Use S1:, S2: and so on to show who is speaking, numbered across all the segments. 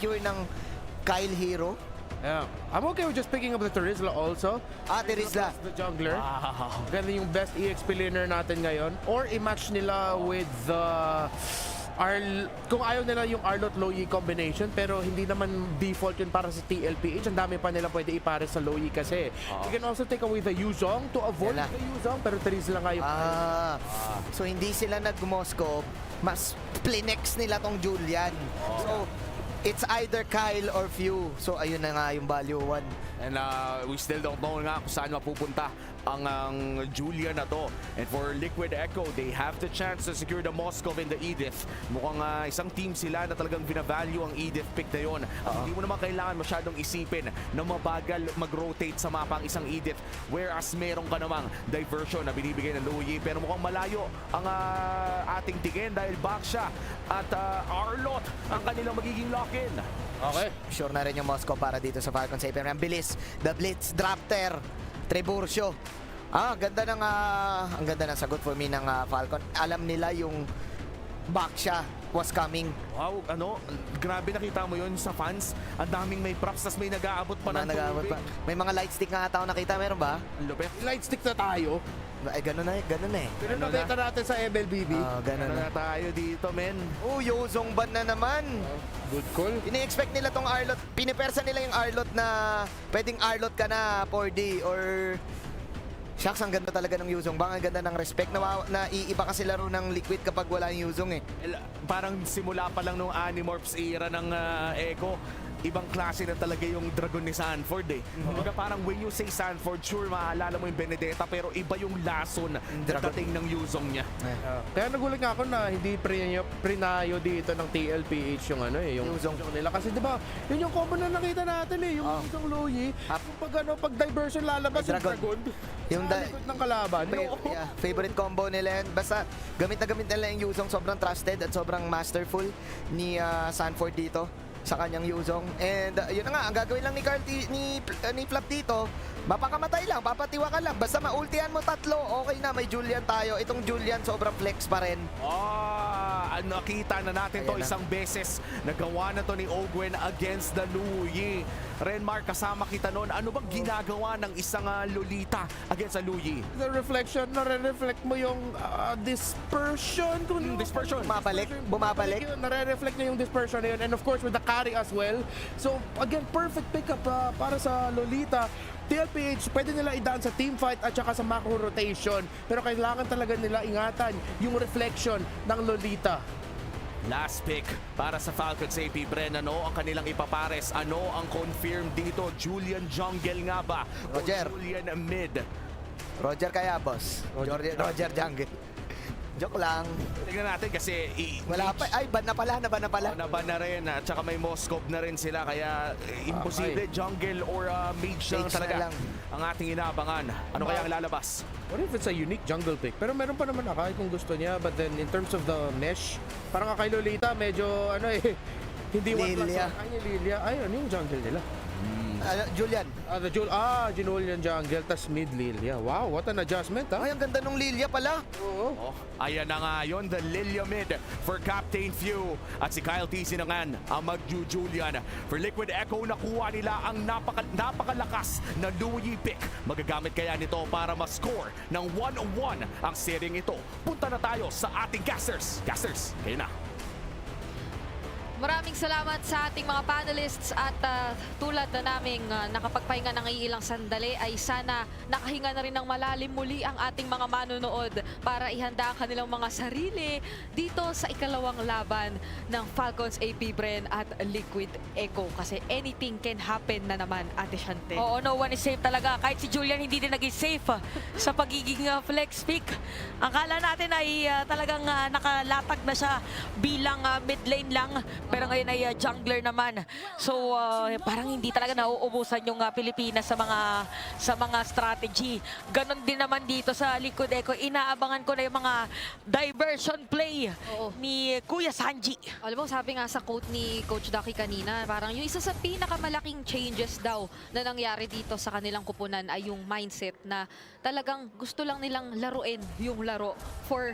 S1: Cure ng Kyle Hero.
S2: Yeah. I'm okay with just picking up the Terizla also.
S1: Terizla.
S2: The jungler.
S3: Wow.
S2: Ganda yung best EXP laner natin ngayon. Or i-match nila with the kung ayaw nila yung Arlott Loyi combination, pero hindi naman default yun para sa TLPH. Ang dami pa nila pwede ipare sa Loyi kasi. You can also take away the Yuzong to avoid
S1: Yan na.
S2: the Yuzong, pero Terizla nga yung
S1: So hindi sila nag-Moscow, mas plinex nila tong Julian. So it's either Kyle or Few. So ayun na nga yung value 1.
S3: And we still don't know nga kung saan mapupunta ang Julia na to. And for Liquid Echo, they have the chance to secure the Moskov and the Edith. Mukhang isang team sila na talagang binavalue ang Edith pick na yun. At hindi mo naman kailangan masyadong isipin na mabagal mag-rotate sa mapa ang isang Edith. Whereas meron ka namang diversion na binibigay ng Luyi. Pero mukhang malayo ang ating tingin dahil back siya. At Arlott ang kanilang magiging lock-in.
S2: Okay.
S1: Sure na rin yung Moscow para dito sa Falcon Saber. Ang bilis, the Blitz, Drafter, Trebursio. Ang ganda ng sagot for me ng Falcon. Alam nila yung Baksha was coming.
S3: Wow, grabe nakita mo yun sa fans. Ang daming may props, tas may nag-aabot pa ng tubig.
S1: May mga light stick nga ata ako nakita, meron ba?
S3: Lupit.
S2: Light stick na tayo.
S1: Ay, ganun na eh.
S2: Pero nakita natin sa MLBB.
S1: Ganun
S3: Ano
S1: na.
S3: na tayo dito, men?
S1: Yuzong ban na naman.
S2: Good call.
S1: Ini-expect nila tong Arlott. Pinipersa nila yung Arlott na pwedeng Arlott ka na 4D or... Shucks, ang ganda talaga ng Yuzong. Bang ang ganda ng respect. Na iiba kasi laro ng Liquid kapag wala yung Yuzong eh.
S3: Parang simula pa lang nung Animorphs era ng Echo, ibang klase na talaga yung Dragon ni Sanford eh. Kumbaga parang when you say Sanford, sure maalala mo yung Benedetta, pero iba yung lason na
S1: Dragon.
S3: dating ng Yuzong niya.
S2: Kaya nagulat nga ako na hindi prinayo dito ng TLPH yung
S1: Yuzong.
S2: nila. Kasi di ba, yun yung combo na nakita natin eh. Yung Yuzong Loyi. Pag diversion lalabas yung
S1: Dragon.
S2: Dragon.
S1: Yung
S2: Sa likod ng kalaban.
S1: Favorite combo nila yan. Basta gamit na gamit nila yung Yuzong. Sobrang trusted at sobrang masterful ni Sanford dito sa kanyang Yuzong. And yun na nga, ang gagawin lang ni Carl ni Flap dito, mapakamatay lang, papatiwa ka lang. Basta maultihan mo tatlo, okay na, may Julian tayo. Itong Julian sobrang flex pa rin.
S3: Nakita na natin to
S1: Ayan na.
S3: isang beses. Nagawa na to ni Ogwen against the Luyi. Renmar, kasama kita noon. Ano bang ginagawa ng isang Lolita against the Luyi?
S2: The reflection, nare-reflect mo yung dispersion.
S3: Dispersion.
S1: Bumabalik.
S2: Nare-reflect na yung dispersion na yun. And of course, with the carry as well. So, again, perfect pickup para sa Lolita. TLPH, pwede nila idaan sa team fight at saka sa macro rotation. Pero kailangan talaga nila ingatan yung reflection ng Lolita.
S3: Last pick para sa Falcons AP. Bren, ano ang kanilang ipapares? Ano ang confirm dito? Julian Jungle nga ba?
S1: Roger.
S3: O Julian Mid?
S1: Roger kaya, boss. Roger Jungle. Joke lang.
S3: Tingnan natin kasi
S1: Wala pa. Ay, ban na pala.
S3: Naban na rin at saka may Moskov na rin sila kaya imposible jungle or mage lang
S1: Mage
S3: talaga
S1: na lang.
S3: ang ating inaabangan. Ano kaya ang lalabas?
S2: What if it's a unique jungle pick? Pero meron pa naman Akai kung gusto niya. But then in terms of the mesh, parang kay Lolita medyo hindi
S1: Lilia.
S2: 1+1. Ay, Lilia. Ayun yung jungle nila.
S1: Julian.
S2: Ginulian jungle, tas mid Lilia. Wow, what an adjustment, ha?
S1: Ay, ang ganda nung Lilia pala.
S2: Oo.
S3: Ayan na nga yun, the Lilia mid for Captain Few. At si Kyle T. Sinangan ang mag-Julian. For Liquid Echo, nakuha nila ang napakalakas na Luyi pick. Magagamit kaya nito para ma-score ng 1-1 ang sering ito. Punta na tayo sa ating casters. Casters, kayo na.
S4: Maraming salamat sa ating mga panelists at tulad na naming nakapagpahinga ng ilang sandali ay sana nakahinga na rin ng malalim muli ang ating mga manonood para ihanda ang kanilang mga sarili dito sa ikalawang laban ng Falcons AP Bren at Liquid Echo kasi anything can happen na naman, Ate Shante.
S5: Oo, no one is safe talaga. Kahit si Julian hindi din naging safe sa pagiging flex pick. Akala natin ay talagang nakalatag na siya bilang mid lane lang. Pero ngayon ay jungler naman. So parang hindi talaga nauubusan yung Pilipinas sa mga strategy. Ganon din naman dito sa Liquid Echo. Inaabangan ko na yung mga diversion play ni Kuya Sanji.
S4: Alam mo, sabi nga sa quote ni Coach Ducky kanina, parang yung isa sa pinakamalaking changes daw na nangyari dito sa kanilang kupunan ay yung mindset na talagang gusto lang nilang laruin yung laro for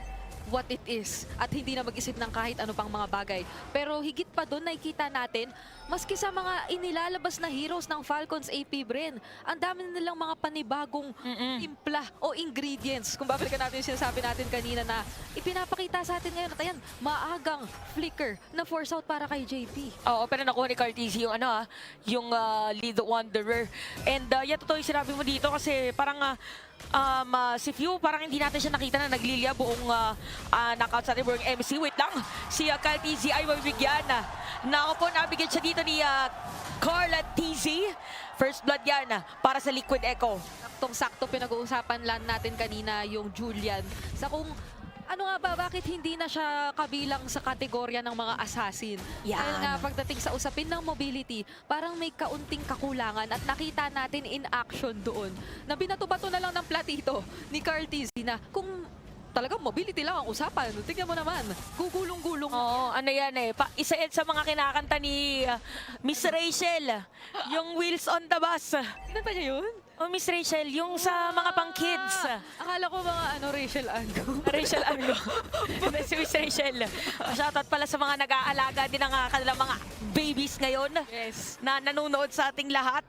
S4: what it is at hindi na mag-isip ng kahit ano pang mga bagay. Pero higit pa doon, nakikita natin, maski sa mga inilalabas na heroes ng Falcons AP Bren, ang dami na nilang mga panibagong timpla o ingredients. Kung babalikan natin yung sinasabi natin kanina na ipinapakita sa atin ngayon at ayan, maagang flicker na force out para kay JP.
S5: Oo, pero nakuha ni Cartesi yung yung lead wanderer. And yan, totoo yung sinabi mo dito kasi parang si Few, parang hindi natin siya nakita na naglilya buong knockout sa ating buong MC. Wait lang, si Cartesi ay mabibigyan. Nako po, nabigyan siya dito ni Carla TZ. First blood yan para sa Liquid Echo.
S4: Saktong-sakto pinag-uusapan lang natin kanina yung Julian sa kung ano nga ba, bakit hindi na siya kabilang sa kategorya ng mga assassin?
S5: Yan.
S4: Dahil nga pagdating sa usapin ng mobility, parang may kaunting kakulangan at nakita natin in action doon na binato-bato na lang ng platito ni Carl TZ na kung talagang mobility lang ang usapan. Tingnan mo naman, gugulong-gulong.
S5: Oo, ano yan isa yan sa mga kinakanta ni Miss Rachel. Yung Wheels on the Bus.
S4: Kinanta niya yun?
S5: Oh, Miss Rachel, yung sa mga pang-kids.
S4: Akala ko mga Rachel Ango.
S5: Rachel Ango. Si Miss Rachel. Shoutout pala sa mga nag-aalaga din ng kanilang mga babies ngayon.
S4: Yes.
S5: Na nanonood sa ating lahat.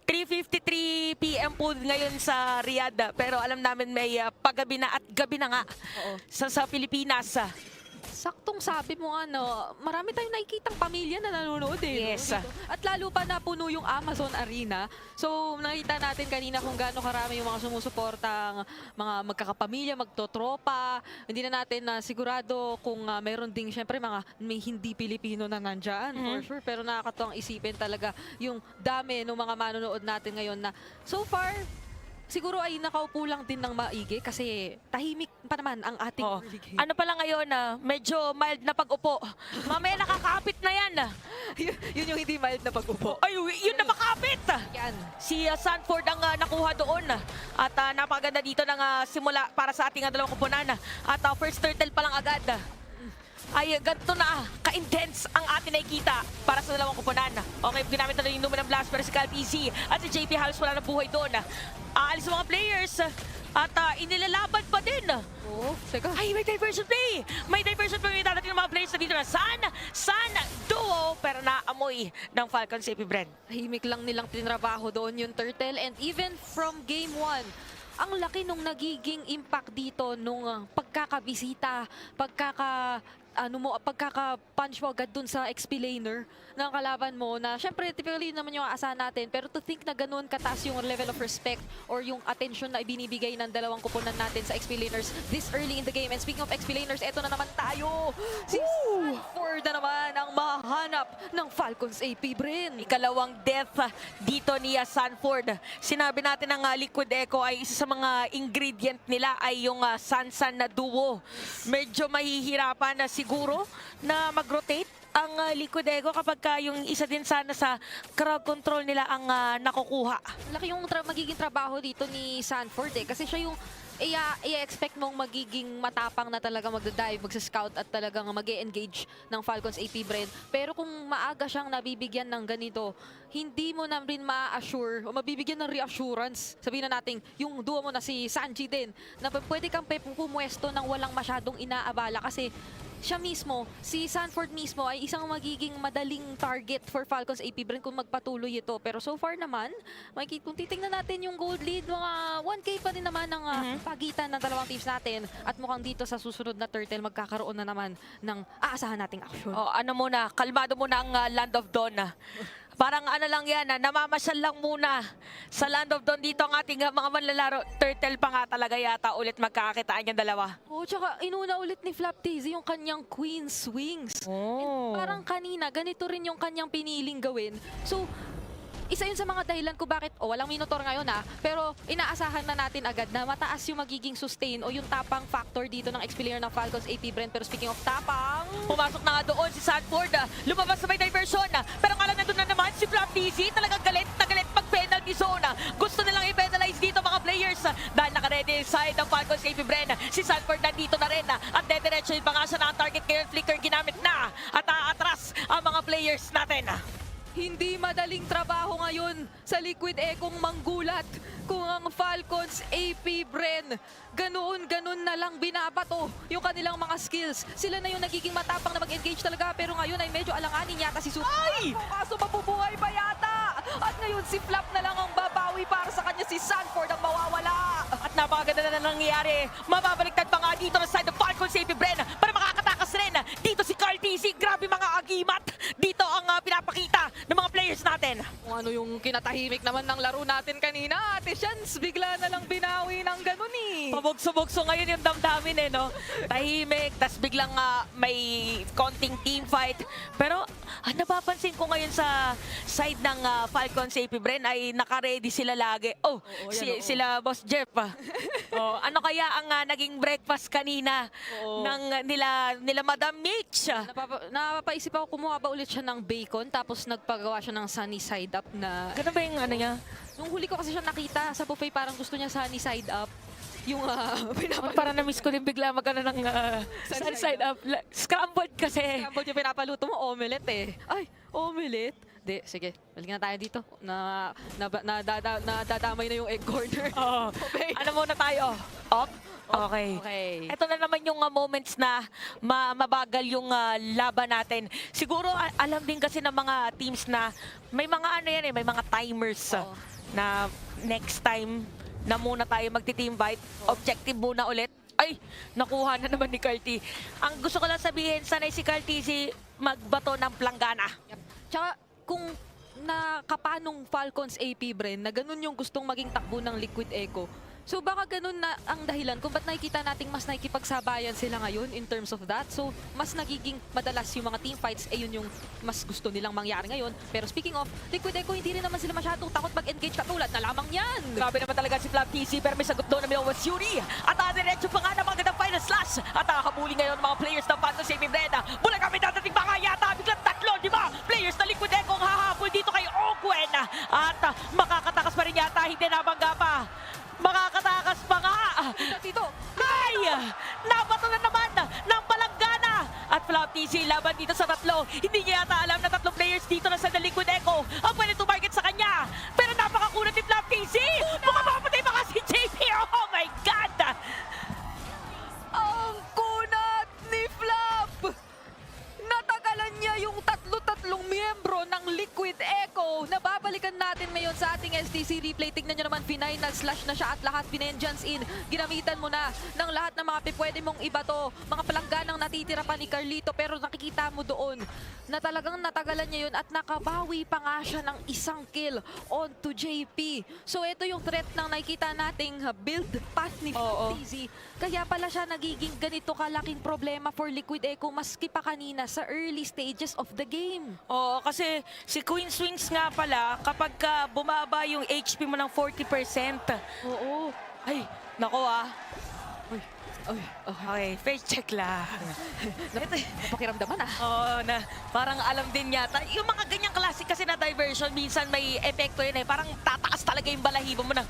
S5: 3:53 PM po ngayon sa Riyadh. Pero alam namin may paggabi na at gabi na nga
S4: Oo.
S5: sa Pilipinas.
S4: Saktong sabi mo marami tayong nakikitang pamilya na nanonood
S5: Yes.
S4: no? At lalo pa na puno yung Amazon Arena. So nakita natin kanina kung gaano karami yung mga sumusuportang mga magkakapamilya, magtotropa. Hindi na natin na sigurado kung meron ding syempre mga may hindi Pilipino na nandyan for sure. Pero nakakatuwang isipin talaga yung dami ng mga manonood natin ngayon na so far siguro ay nakaupo lang din ng maigi kasi tahimik pa naman ang ating
S5: Oh.
S4: early game.
S5: Ano pala ngayon, medyo mild na pag-upo. Mamaya nakakapit na yan.
S4: Yun yung hindi mild na pag-upo.
S5: Ay, yun na makapit!
S4: Yan.
S5: Si Sanford ang nakuha doon. At napaganda dito ng simula para sa ating dalawang kupunan. At first turtle pa lang agad. Ay, ganito na ka-intense ang atin nakikita para sa dalawang kupunan. Okay, ginamit na yung Numen ng Blast pero si Cal PC at si JP halos wala na buhay doon. Aalis ang mga players at inilalaban pa din.
S4: Oh, teka.
S5: Ay, may diversion play! May diversion play yung dadating ng mga players na dito na San Duo pero naamoy ng Falcons AP Bren.
S4: Tahimik lang nilang tinrabaho doon yung Turtle and even from game 1, ang laki nung nagiging impact dito nung pagkakabisita, pagkaka-punch mo agad dun sa XP laner ng kalaban mo na syempre typically naman yung aasahan natin pero to think na ganun kataas yung level of respect or yung attention na ibinibigay ng dalawang kupunan natin sa XP laners this early in the game. And speaking of XP laners, eto na naman tayo! Si Sanford na naman ang mahanap ng Falcons AP Bren.
S5: Ikalawang death dito ni Sanford. Sinabi natin ng Liquid Echo ay isa sa mga ingredient nila ay yung Sansan na duo. Medyo mahihirapan na siguro na mag-rotate ang Liquid Echo kapag yung isa din sana sa crowd control nila ang nakukuha.
S4: Laki yung magiging trabaho dito ni Sanford kasi siya yung i-expect mong magiging matapang na talaga magda-dive, magsa-scout at talagang mag-e-engage ng Falcons AP Bren. Pero kung maaga siyang nabibigyan ng ganito, hindi mo na rin ma-assure o mabibigyan ng reassurance. Sabihin na natin, yung duo mo na si Sanji din, na pwede kang pumwesto ng walang masyadong inaabala kasi siya mismo, si Sanford mismo ay isang magiging madaling target for Falcons AP Bren kung magpatuloy ito. Pero so far naman, kung titingnan natin yung gold lead, mga 1K pa din naman ang pagitan ng dalawang teams natin. At mukhang dito sa susunod na Turtle, magkakaroon na naman ng aasahan nating action.
S5: O, kalmado muna ang Land of Dawn. Parang lang yan, namamasyal lang muna sa Land of Dawn dito ang ating mga manlalaro. Turtle pa nga talaga yata ulit magkakakitaan yung dalawa.
S4: Oh, tsaka inuna ulit ni Flap TZ yung kanyang Queen Swings. And parang kanina, ganito rin yung kanyang piniling gawin. So, isa yun sa mga dahilan ko bakit, walang Minotaur ngayon pero inaasahan na natin agad na mataas yung magiging sustain o yung tapang factor dito ng XP layer ng Falcons AP Bren. Pero speaking of tapang,
S5: Pumasok na nga doon si Sanford. Lumabas sa may diversion. Pero kala nandun na naman si Flap TZ. Talagang galit na galit mag-penalty zone. Gusto nilang i-penalize dito mga players. Dahil naka-ready side ng Falcons AP Bren. Si Sanford nandito na rin. At dediretso pa nga siya na ang target ngayon. Flicker ginamit na. At aatras ang mga players natin.
S4: Hindi madaling trabaho ngayon sa Liquid Echo'ng manggulat kung ang Falcons AP Bren ganoon na lang binabato yung kanilang mga skills. Sila na yung nagiging matapang na mag-engage talaga pero ngayon ay medyo alanganin yata si Super. Ay! Kaso mabubuhay pa yata! At ngayon si Flap na lang ang babawi para sa kanya si Sanford ang mawawala.
S5: At napakaganda na nangyayari. Mababaliktad pa nga dito na side ng Falcons AP Bren para makakatakas rin. Dito si Carl TC. Grabe mga agimat. Dito ang pinapakita ng mga players natin.
S4: Kung ano yung kinatahimik naman ng laro natin kanina, Ate Shans, bigla na lang binawi ng ganun eh.
S5: Pabugso-bugso ngayon yung damdamin eh, no? Tahimik, tas biglang may konting team fight. Pero napapansin ko ngayon sa side ng Falcons AP Bren ay naka-ready sila lagi. Oh,
S4: yan,
S5: sila Boss Jeff. Oh, ano kaya ang naging breakfast kanina ng nila Madam Mitch?
S4: Napapaisip ako, kumuha ba ulit siya ng bacon tapos nagpagawa siya ng sunny side up na...
S5: Ganun ba yung ano niya?
S4: Nung huli ko kasi siya nakita sa buffet, parang gusto niya sunny side up. Yung
S5: Parang na-miss ko din bigla magkano ng
S4: Sunny
S5: side up. Scrambled kasi.
S4: Scrambled yung pinapaluto mo, omelette eh. Ay, omelette? Di, sige, balikan na tayo dito. Nadadamay na yung egg corner.
S5: Oo.
S4: Okay.
S5: Ano muna tayo? Up? Okay.
S4: Okay.
S5: Ito na naman yung moments na mabagal yung laban natin. Siguro alam din kasi ng mga teams na may mga ano yan eh, may mga timers
S4: Oo.
S5: na next time na muna tayo magti-team fight. Objective muna ulit. Ay, nakuha na naman ni Carty. Ang gusto ko lang sabihin, sanay si Carty si magbato ng planggana.
S4: Yep. Tsaka kung nakapanong Falcons AP Bren na ganun yung gustong maging takbo ng Liquid Echo. So baka ganun na ang dahilan kung ba't nakikita nating mas nakikipagsabayan sila ngayon in terms of that. So mas nagiging madalas yung mga team fights, eh yun yung mas gusto nilang mangyari ngayon. Pero speaking of, Liquid Echo hindi rin naman sila masyadong takot mag-engage katulad na lamang yan.
S5: Grabe naman talaga si Flap TC pero may sagot doon na may Owas Yuri. At diretso pa nga ng magandang final slash. At habulin ngayon ng mga players ng Phantom Saving Brenda. Mula kami dadating pa nga yata. Biglang tatlo, di ba? Players na Liquid Echo ang hahabol dito kay Ogwen. At makakatakas pa rin yata. Hindi nabangga pa. Makakatakas pa nga.
S4: Dito.
S5: Ay! Nabato na naman ng palanggana. At Flap TC laban dito sa tatlo. Hindi niya yata alam na tatlong players dito na sa The Liquid Echo ang pwede to-market sa kanya. Pero napakakunat ni Flap TC. Mukhang mapatay pa kasi JP. Oh my God!
S4: Ang kunat ni Flap! Natagalan niya yung tatlong miyembro ng Liquid Echo. Nababalikan natin ngayon sa ating STC replay. Tignan nyo naman, final slash na siya at lahat pinenjans in. Ginamitan mo na ng lahat ng mga pwede mong ibato. Mga palangganang natitira pa ni Carlito. Pero nakikita mo doon na talagang natagalan niya yun at nakabawi pa nga siya ng isang kill onto JP. So ito yung threat ng nakikita nating build path ni FaZe. Kaya pala siya nagiging ganito kalaking problema for Liquid Echo maski pa kanina sa early stages of the game.
S5: Oo, kasi si Queen Swings nga pala, kapag bumaba yung HP mo ng 40%.
S4: Oo.
S5: Ay, nako
S4: Ay,
S5: Okay, face check lang.
S4: napakiramdaman ah.
S5: Oo, na parang alam din yata. Yung mga ganyang klase kasi na diversion, minsan may epekto yun eh. Parang tataas talaga yung balahibo mo na,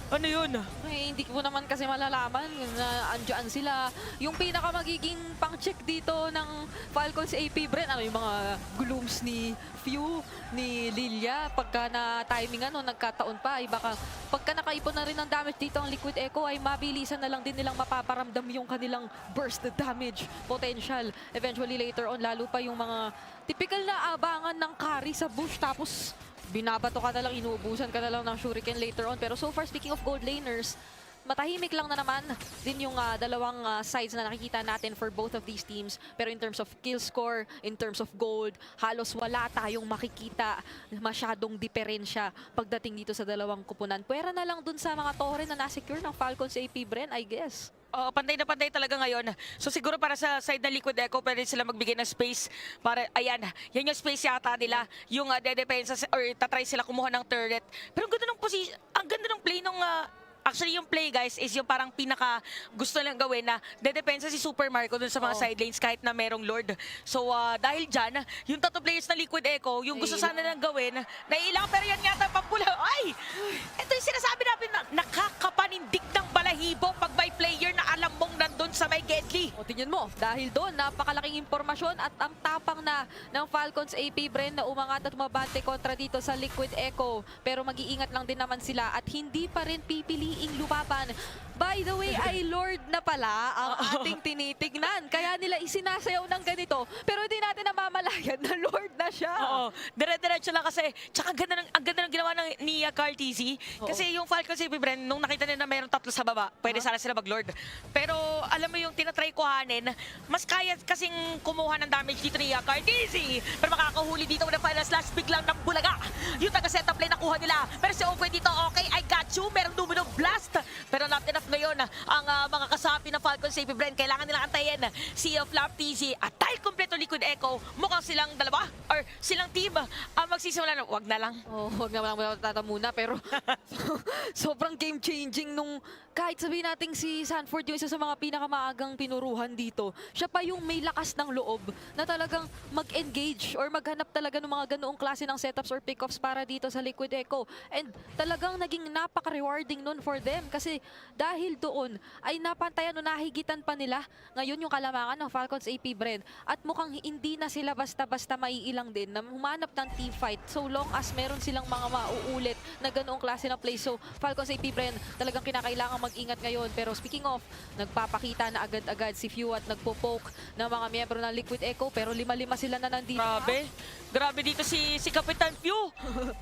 S5: ano yun?
S4: Eh, hindi ko naman kasi malalaman na andyan sila. Yung pinaka magiging pang-check dito ng Falcons AP Bren, ano yung mga glooms ni Few, ni Lilia, pagka na-timingan o nagkataon pa, ay baka pagka nakaipon na rin ng damage dito ang Liquid Echo, ay mabilisan na lang din nilang mapaparamdam yung kanilang burst damage potential. Eventually later on, lalo pa yung mga typical na abangan ng carry sa bush, tapos binabato ka na lang, inuubusan ka na lang ng shuriken later on. Pero so far, speaking of gold laners, matahimik lang na naman din yung dalawang sides na nakikita natin for both of these teams. Pero in terms of kill score, in terms of gold, halos wala tayong makikita masyadong diferensya pagdating dito sa dalawang kupunan. Pwera na lang dun sa mga torre na nasecure ng Falcons AP Bren, I guess.
S5: Oo, panday na panday talaga ngayon. So siguro para sa side ng Liquid Echo, pwede sila magbigay ng space para, ayan, yan yung space yata nila. Yung dedepensa or tatry sila kumuha ng turret. Pero ang ganda ng position, ang ganda ng play nung actually, yung play, guys, is yung parang pinaka gusto lang gawin na dedepensa si Super Marco dun sa mga side lanes kahit na merong Lord. So, dahil dyan, yung tatlo players na Liquid Echo, yung gusto sana lang gawin, naiilang, pero yan yata pampula. Ay! Ito yung sinasabi natin na nakakapanindig ng balahibo pag may player na alam mong nandun doon sa may Gedli.
S4: O tingnan mo, dahil doon, napakalaking impormasyon at ang tapang na ng Falcons AP Bren na umangat at umabante kontra dito sa Liquid Echo. Pero mag-iingat lang din naman sila at hindi pa rin pipiliing lumaban. By the way, ay Lord na pala ang ating tinitignan. Kaya nila isinasayaw ng ganito. Pero hindi natin namamalayan na Lord na siya.
S5: Oo, dire-diretso lang kasi. Tsaka ang ganda ng ginawa ni Carl TZ. Kasi yung Falcons AP Bren, nung nakita nila na mayroong 3 sa baba, pwede sana sila mag-Lord. Pero alam mo yung tinatry kuhanin, mas kaya kasing kumuha ng damage dito ni Carl TZ. Pero makakahuli dito with the final slash, biglang nabulaga. Yung taga-setup lane nakuha nila. Pero si Open dito, okay, I got you. Merong domino blast. Pero not enough ngayon ang mga kasapi ng Falcons AP Bren. Kailangan nilang antayin si Flap TZ. At dahil kompleto Liquid Echo, mukhang silang dalawa or silang team ang magsisimula na, wag na lang.
S4: Oh, huwag naman lang muna pero sobrang game-changing nung kahit sabihin natin si Sanford yung isa sa mga pinakamaagang pinuruhan dito. Siya pa yung may lakas ng loob na talagang mag-engage or maghanap talaga ng mga ganoong klase ng setups or pickoffs para dito sa Liquid Echo. And talagang naging napaka-rewarding nun for them kasi dahil doon ay napantayan o nahigitan pa nila ngayon yung kalamangan ng Falcons AP Bren. At mukhang hindi na sila basta-basta maiilang din na humanap ng team fight so long as meron silang mga mauulit na ganoong klase ng play. So Falcons AP Bren talagang kinakailangan mag-ingat ngayon. Pero speaking of, nagpapakita na agad-agad si Few at nagpo-poke ng mga miyembro ng Liquid Echo pero 5-5 sila na nandito.
S5: Grabe dito si Kapitan Few.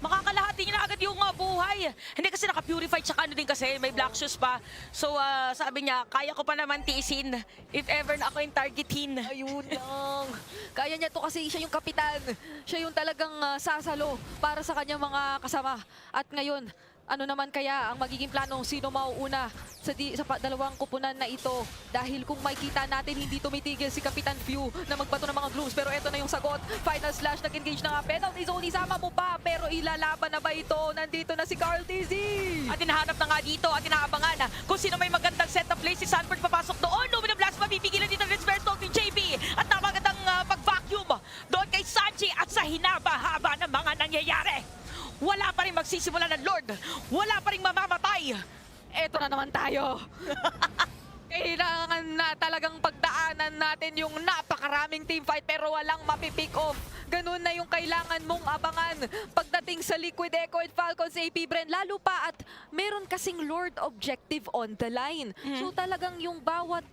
S5: Makakalahati niya na agad yung buhay. Hindi kasi naka-purify tsaka ano din kasi may black shoes pa. So sabi niya, kaya ko pa naman tiisin if ever na ako yung targetin.
S4: Ayun lang. Kaya niya to kasi siya yung kapitan. Siya yung talagang sasalo para sa kanyang mga kasama. At ngayon, ano naman kaya ang magiging plano? Sino mauuna sa dalawang kupunan na ito? Dahil kung makikita natin, hindi tumitigil si Kapitan Few na magbato ng mga glooms. Pero eto na yung sagot. Final slash, nag-engage na nga. Penalty zone, isama mo pa. Pero ilalaban na ba ito? Nandito na si Carl TZ.
S5: At hinahanap na nga dito at inaabangan kung sino may magandang setup play. Si Sanford papasok doon. Lumina blast, mapipigilan dito ng Spare Talk ni JP. At napagandang pag-vacuum doon kay Sanji at sa hinaba-haba ng mga nangyayari. Wala pa rin magsisimula ng Lord. Wala pa rin mamamatay.
S4: Eto na naman tayo. Kailangan na talagang pagdaanan natin yung napakaraming teamfight pero walang mapipick off. Ganun na yung kailangan mong abangan pagdating sa Liquid Echo at Falcons AP Bren. Lalo pa at meron kasing Lord objective on the line. So talagang yung bawat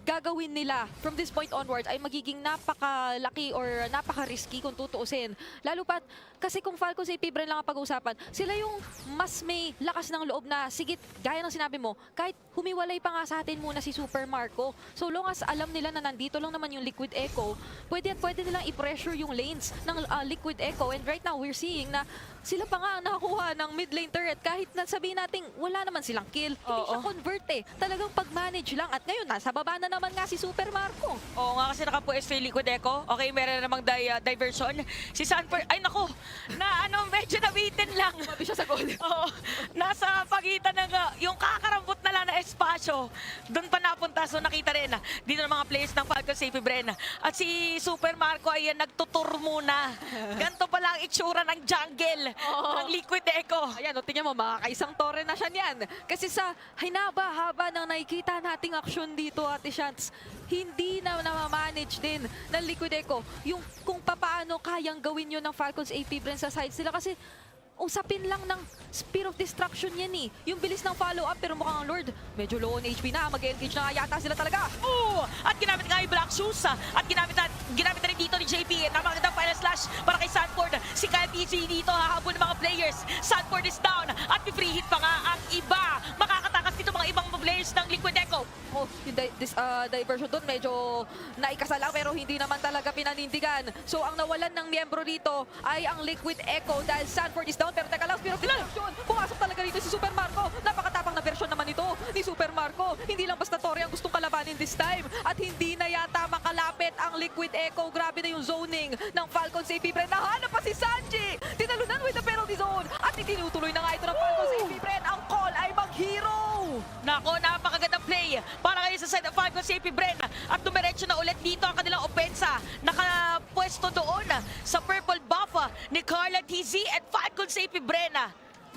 S4: gagawin nila from this point onwards ay magiging napakalaki or napaka-risky kung tutuusin. Lalo pa kasi kung Falcons AP Bren lang ang pag-uusapan, sila yung mas may lakas ng loob na sige, gaya ng sinabi mo, kahit humiwalay pa nga sa atin muna si Super Marco. So long as alam nila na nandito lang naman yung Liquid Echo, pwede nilang i-pressure yung lanes ng Liquid Echo. And right now, we're seeing na sila pa nga ang nakakuha ng mid lane turret kahit na sabihin natin wala naman silang kill. Hindi siya convert eh. Talagang pag-manage lang. At ngayon, nasa baba na naman nga si Super Marco.
S5: Oo nga kasi nakapuesto yung Liquid Echo. Okay, meron na namang diversion. Si Sanford, ay nako, medyo nabitin lang.
S4: Mabi siya sa goal.
S5: Oo, nasa pagitan ng yung kakarambot na lang na espasyo. Doon pa napunta. So nakita rin dito ng mga players ng Falcons AP Bren. At si Super Marco ay nagtutur muna. Ganto pala ang itsura ng jungle ng Liquid Echo.
S4: Ayan, tingnan mo, makakaisang tore na siya niyan. Kasi sa hinaba-haba ng nakikita nating aksyon dito, Ate Shants, hindi na namamanage din ng Liquid Echo yung kung paano kayang gawin yun ng Falcons AP Bren sa sides nila. Kasi usapin lang ng Spear of Destruction yan eh. Yung bilis ng follow-up pero mukhang ang Lord medyo low on HP na. Mag-engage na yata sila talaga.
S5: At ginamit nga yung Black Shoes. At ginamit na rin dito ni JP. Napakagandang final slash para kay Sanford. Si Kyle TZ dito hahabol ng mga players. Sanford is down. At free hit pa nga ang iba. Makakatakas dito mga ibang players ng Liquid Echo.
S4: Yung diversion doon medyo naikasa lang pero hindi naman talaga pinanindigan. So ang nawalan ng miyembro dito ay ang Liquid Echo dahil Sanford is down. Pero teka lang, Spear of Destruction. Pumasok talaga dito si Super Marco. Napakatapang na version naman ito ni Super Marco. Hindi lang basta Tori ang gustong kalabanin this time. At hindi na yata makalapit ang Liquid Echo. Grabe na yung zoning ng Falcons AP Bren. Nahanap pa si Sanji. Tinalunan with the penalty zone. At itinutuloy na nga ito ng Falcons AP Bren. Ang call ay mag-hero.
S5: Nako, napakagandang play para kayo sa side of Falcons AP Bren. At dumiretso na ulit dito ang kanilang opensa. Nakapwesto doon sa purple buff ni Carla TZ at Falcons AP Bren.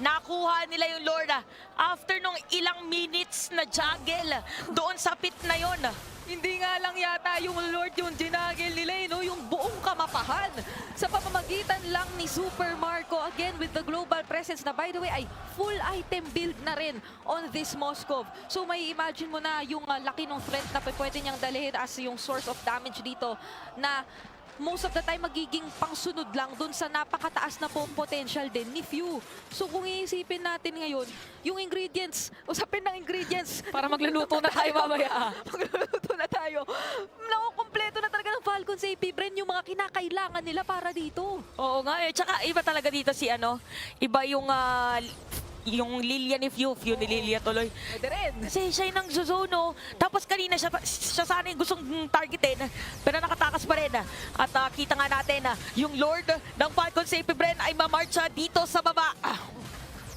S5: nakuha nila yung Lord after nung ilang minutes na juggle doon sa pit na yon.
S4: Hindi nga lang yata yung Lord yung ginagil nila, no? Yung buong kamapahan sa pamamagitan lang ni Super Marco. Again, with the global presence na, by the way, ay full item build na rin on this Moskov. So may imagine mo na yung laki ng threat na pwede niyang dalhin as yung source of damage dito na most of the time magiging pangsunod lang dun sa napakataas na potential din ni Few. So kung iisipin natin ngayon, yung ingredients, usapin ng ingredients.
S5: Para magluluto na tayo mamaya.
S4: Magluluto na tayo. Nakukompleto na talaga ng Falcons AP Bren yung mga kinakailangan nila para dito.
S5: Oo nga eh. Tsaka iba talaga dito si iba yung Lilia ni Few ni Lilia tuloy.
S4: Pwede rin.
S5: Kasi siya yung nang-zono. Tapos kanina siya sana yung gustong targetin. Pero nakatakas pa rin. At kita nga natin yung Lord ng Falcons AP Bren ay mamarcha dito sa baba.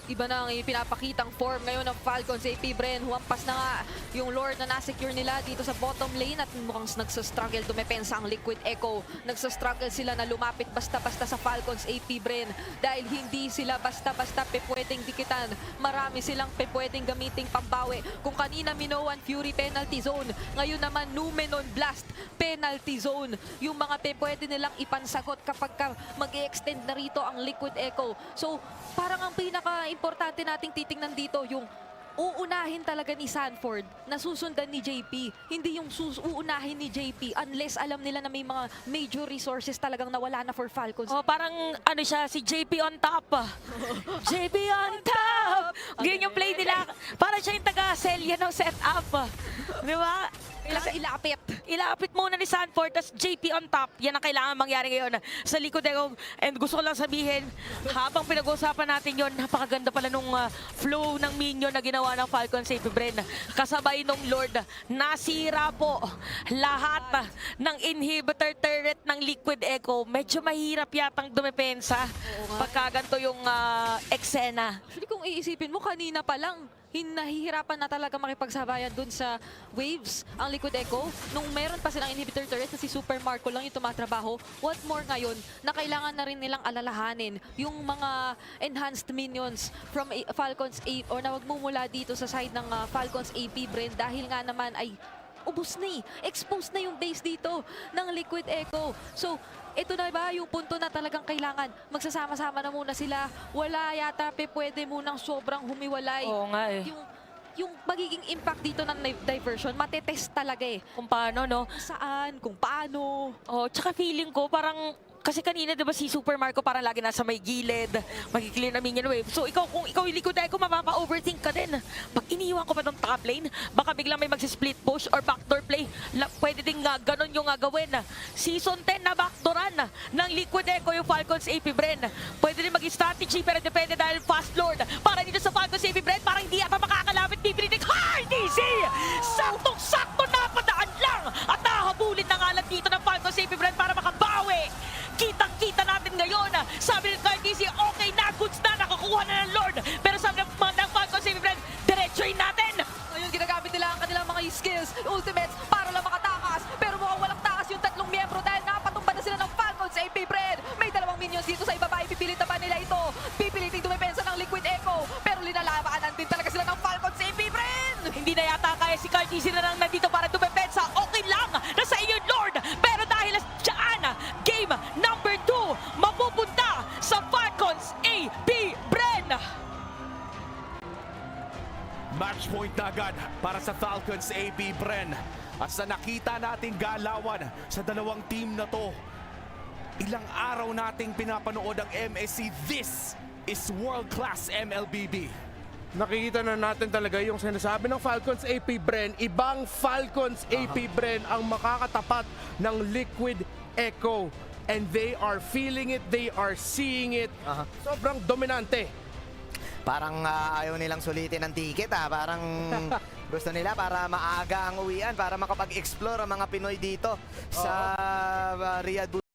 S4: Iba na ang pinapakitang form ngayon ng Falcons AP Bren. Huwampas na nga yung Lord na nasecure nila dito sa bottom lane at mukhang nagsastruggle dumepensa ang Liquid Echo. Nagsastruggle sila na lumapit basta-basta sa Falcons AP Bren dahil hindi sila basta-basta pwedeng dikitan. Marami silang pwedeng gamiting pambawi. Kung kanina Minoan Fury penalty zone, ngayon naman Numenon Blast penalty zone. Yung mga pwede nilang ipansagot kapag mag-extend na rito ang Liquid Echo. So parang ang pinaka-importante nating titingnan dito yung uunahin talaga ni Sanford na susundan ni JP. Hindi yung uunahin ni JP unless alam nila na may mga major resources talagang nawala na for Falcons.
S5: Oh, parang siya, si JP on top. JP on top! Ganyan yung play nila. Parang siya yung taga-Celia ng setup. Di ba?
S4: Kailangan ilapit.
S5: Ilapit muna ni Sanford, tas JP on top. Yan ang kailangan mangyari ngayon sa likod Echo. And gusto ko lang sabihin, habang pinag-uusapan natin yon, napakaganda pala nung flow ng minion na ginawa ng Falcons AP Bren. Kasabay nung Lord, nasira po lahat ng inhibitor turret ng Liquid Echo. Medyo mahirap yatang dumepensa pagka ganito yung eksena.
S4: Actually, kung iisipin mo, kanina pa lang, nahihirapan na talaga makipagsabayan dun sa waves ang Liquid Echo. Nung meron pa silang inhibitor turret na si Super Marco lang yung tumatrabaho, what more ngayon na kailangan na rin nilang alalahanin yung mga enhanced minions from Falcons 8 or na magmumula dito sa side ng Falcons AP Bren dahil nga naman ay ubos na exposed na yung base dito ng Liquid Echo. So, ito na ba yung punto na talagang kailangan magsasama-sama na muna sila. Wala yata pwede munang sobrang humiwalay.
S5: Oo nga eh.
S4: Yung magiging impact dito ng diversion, matetest talaga eh.
S5: Kung paano, no?
S4: Saan, kung paano.
S5: Oh, tsaka feeling ko parang kasi kanina 'di ba si Super Marco parang lagi nasa may gilid, magki-clear na minion wave. So ikaw kung ikaw yung Liquid Echo, mapapa-overthink ka din. Pag iniwan ko pa tong top lane, baka biglang may magsi-split push or backdoor play. Pwede din ganon yung gawin. Season 10 na backdooran ng Liquid Echo yung Falcons AP Bren. Pwede din mag-strategy pero depende dahil fast lord. Para dito sa Falcons AP Bren, parang hindi ata makakalapit pipilitin. RDC! Saktong-sakto napadaan lang at nahabulin na nga lang dito ng Falcons AP Bren para makabawi. Kitang-kita natin ngayon. Sabi ng RDC, okay na, goods na, nakakuha na ng Lord. Pero sabi ng Falcons AP Bren, diretsoin natin.
S4: Ngayon ginagamit nila ang kanilang mga skills, ultimates, para lang makatakas. Pero mukhang walang takas yung tatlong miyembro dahil napatumba na sila ng Falcons AP Bren. May dalawang minions dito sa ibaba, ipipilit na ba nila ito? Pipiliting dumepensa ng Liquid Echo. Pero linalabanan din talaga sila ng Falcons AP Bren.
S5: Hindi na yata kaya si RDC na lang nandito para dumepensa. Okay lang, nasa inyo Lord. Pero dahil dyan, game number 2 mapupunta sa Falcons AP Bren.
S3: Match point na agad para sa Falcons AP Bren. At sa nakita nating galawan sa dalawang team na to, ilang araw nating pinapanood ang MSC. This is world-class MLBB.
S2: Nakikita na natin talaga yung sinasabi ng Falcons AP Bren. Ibang Falcons AP Bren ang makakatapat ng Liquid Echo. And they are feeling it, they are seeing it. Sobrang dominante.
S1: Parang ayaw nilang sulitin ng ticket Parang gusto nila para maaga ang uwian para makapag-explore ang mga Pinoy dito sa Riyadh.